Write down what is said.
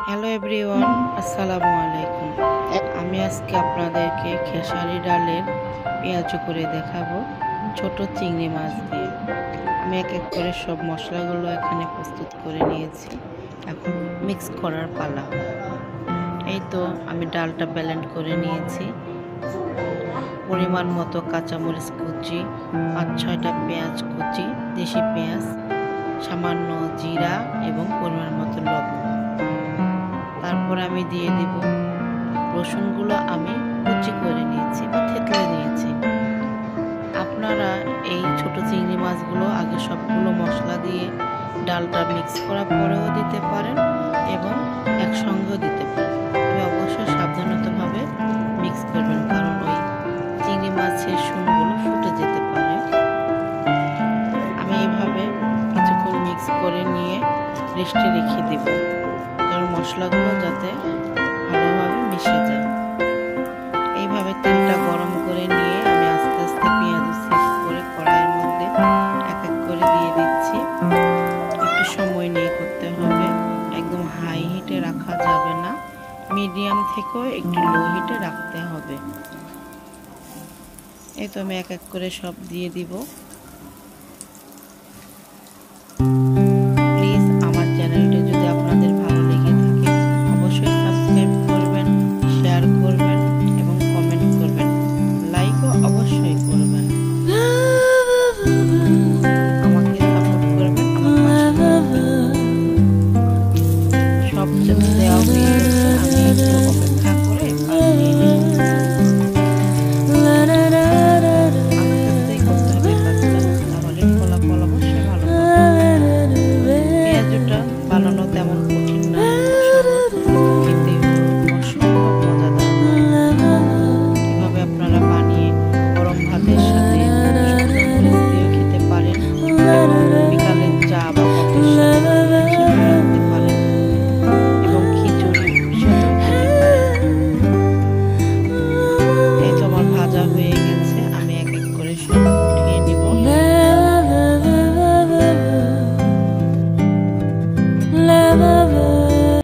Hello everyone, আসসালামু আলাইকুম। আমি আজকে আপনাদেরকে খেসারি ডালের পেঁয়াজু করে দেখাবো ছোট চিংড়ি মাছ দিয়ে। আমি এক এক করে সব মশলাগুলো এখানে প্রস্তুত করে নিয়েছি। এখন মিক্স করার পালা। এই তো আমি ডালটা ব্লেন্ড করে নিয়েছি। পরিমাণ মতো কাঁচামরিচ কুচি, 5-6টা পেঁয়াজ কুচি, দেশি পেঁয়াজ, সামান্য জিরা এবং পরিমাণ মতো লবণ। তারপর আমি দিয়ে দিব রসুনগুলো আমি কুচি করে নিয়েছি বা থেতলে নিয়েছি। আপনারা এই ছোট চিংড়ি মাছগুলো আগে সবগুলো মশলা দিয়ে ডালটা মিক্স করার পরেও দিতে পারেন এবং একসঙ্গেও দিতে পারেন। তবে অবশ্যই সাবধানতাভাবে মিক্স করবেন, কারণ ওই চিংড়ি মাছের শুঁড়গুলো ফুটে যেতে পারে। আমি এইভাবে কিছুক্ষণ মিক্স করে নিয়ে রেস্টে রেখে দেব, কারণ মশলাগুলো যাতে ভালোভাবে মিশে যায়। এইভাবে তেলটা গরম করে নিয়ে আমি আস্তে আস্তে পেঁয়াজ সেট করে কড়াইয়ের মধ্যে এক এক করে দিয়ে দিচ্ছি। একটু সময় নিয়ে করতে হবে, একদম হাই হিটে রাখা যাবে না, মিডিয়াম থেকেও একটু লো হিটে রাখতে হবে। এই তো আমি এক এক করে সব দিয়ে দিব।